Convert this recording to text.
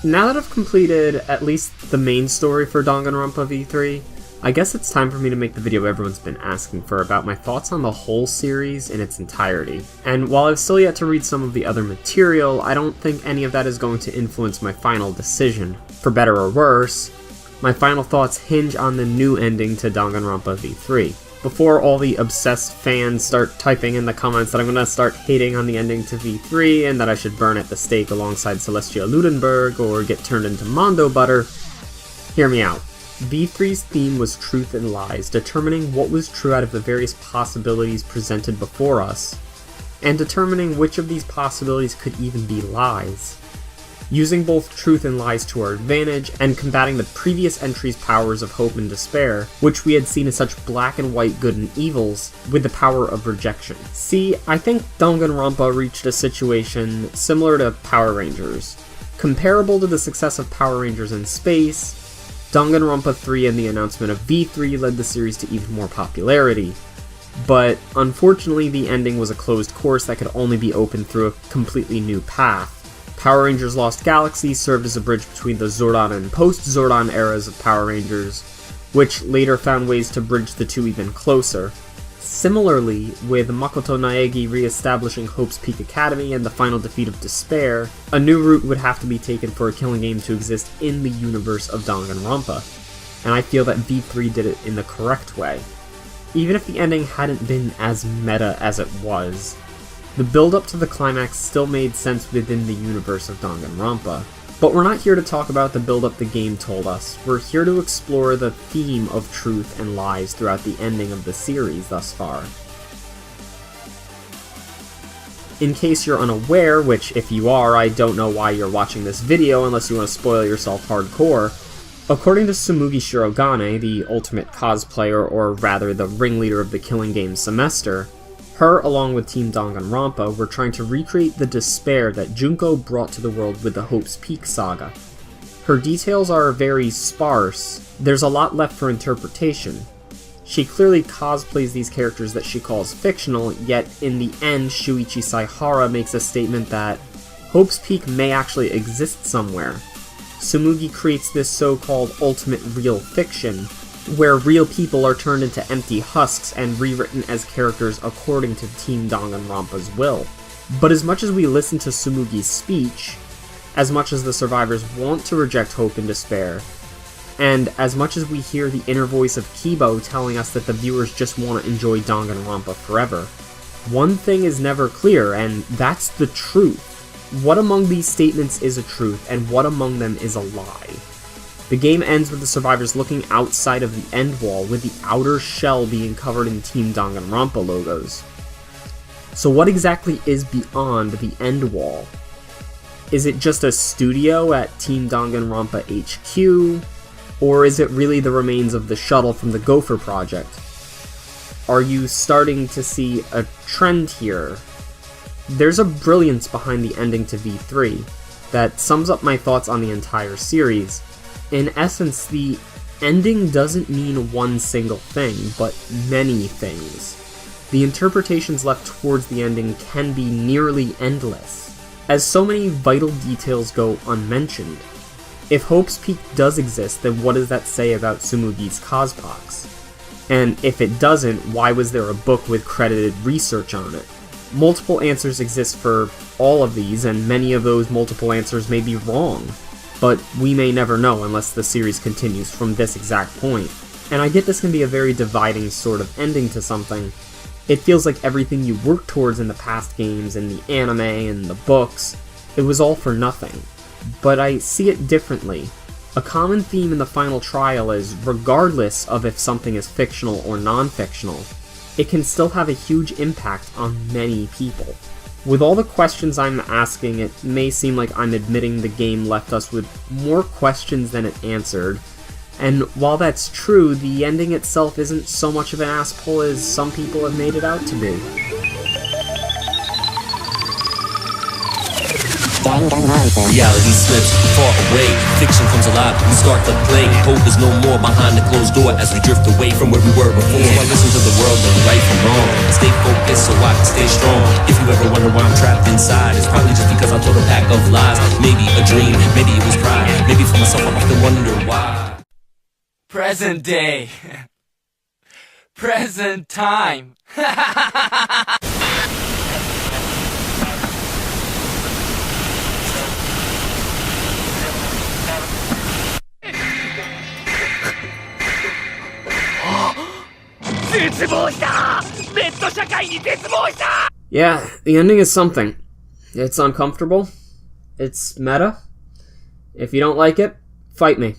Now that I've completed at least the main story for Danganronpa V3, I guess it's time for me to make the video everyone's been asking for about my thoughts on the whole series in its entirety. And while I've still yet to read some of the other material, I don't think any of that is going to influence my final decision. For better or worse, my final thoughts hinge on the new ending to Danganronpa V3. Before all the obsessed fans start typing in the comments that I'm gonna start hating on the ending to V3 and that I should burn at the stake alongside Celestia Ludenberg or get turned into Mondo Butter, hear me out. V3's theme was truth and lies, determining what was true out of the various possibilities presented before us, and determining which of these possibilities could even be lies. Using both truth and lies to our advantage, and combating the previous entry's powers of hope and despair, which we had seen as such black and white good and evils, with the power of rejection. See, I think Danganronpa reached a situation similar to Power Rangers. Comparable to the success of Power Rangers in space, Danganronpa 3 and the announcement of V3 led the series to even more popularity. But unfortunately, the ending was a closed course that could only be opened through a completely new path. Power Rangers Lost Galaxy served as a bridge between the Zordon and post-Zordon eras of Power Rangers, which later found ways to bridge the two even closer. Similarly, with Makoto Naegi re-establishing Hope's Peak Academy and the final defeat of Despair, a new route would have to be taken for a killing game to exist in the universe of Danganronpa, and I feel that V3 did it in the correct way. Even if the ending hadn't been as meta as it was, the build-up to the climax still made sense within the universe of Danganronpa. But we're not here to talk about the build-up the game told us, we're here to explore the theme of truth and lies throughout the ending of the series thus far. In case you're unaware, which if you are, I don't know why you're watching this video unless you want to spoil yourself hardcore, according to Tsumugi Shirogane, the ultimate cosplayer, or rather the ringleader of the Killing Game semester, her, along with Team Danganronpa, were trying to recreate the despair that Junko brought to the world with the Hope's Peak saga. Her details are very sparse, there's a lot left for interpretation. She clearly cosplays these characters that she calls fictional, yet in the end Shuichi Saihara makes a statement that Hope's Peak may actually exist somewhere. Tsumugi creates this so-called ultimate real fiction, where real people are turned into empty husks and rewritten as characters according to Team Danganronpa's will. But as much as we listen to Tsumugi's speech, as much as the survivors want to reject hope and despair, and as much as we hear the inner voice of Kibo telling us that the viewers just want to enjoy Danganronpa forever, one thing is never clear, and that's the truth. What among these statements is a truth, and what among them is a lie? The game ends with the survivors looking outside of the end wall, with the outer shell being covered in Team Danganronpa logos. So what exactly is beyond the end wall? Is it just a studio at Team Danganronpa HQ? Or is it really the remains of the shuttle from the Gopher project? Are you starting to see a trend here? There's a brilliance behind the ending to V3 that sums up my thoughts on the entire series. In essence, the ending doesn't mean one single thing, but many things. The interpretations left towards the ending can be nearly endless, as so many vital details go unmentioned. If Hope's Peak does exist, then what does that say about Tsumugi's Cospox? And if it doesn't, why was there a book with credited research on it? Multiple answers exist for all of these, and many of those multiple answers may be wrong. But we may never know unless the series continues from this exact point. And I get this can be a very dividing sort of ending to something. It feels like everything you worked towards in the past games, in the anime, and the books, it was all for nothing. But I see it differently. A common theme in the final trial is, regardless of if something is fictional or non-fictional, it can still have a huge impact on many people. With all the questions I'm asking, it may seem like I'm admitting the game left us with more questions than it answered, and while that's true, the ending itself isn't so much of an ass-pull as some people have made it out to be. Reality slips far away, fiction comes alive, we start to play. Hope is no more behind the closed door as we drift away from where we were before. I listen to the world and right from wrong, stay focused so I can stay strong. If you ever wonder why I'm trapped inside, it's probably just because I told a pack of lies. Maybe a dream, maybe it was pride. wonder why. Present day. Present time. Yeah, the ending is something. It's uncomfortable. It's meta. If you don't like it, fight me.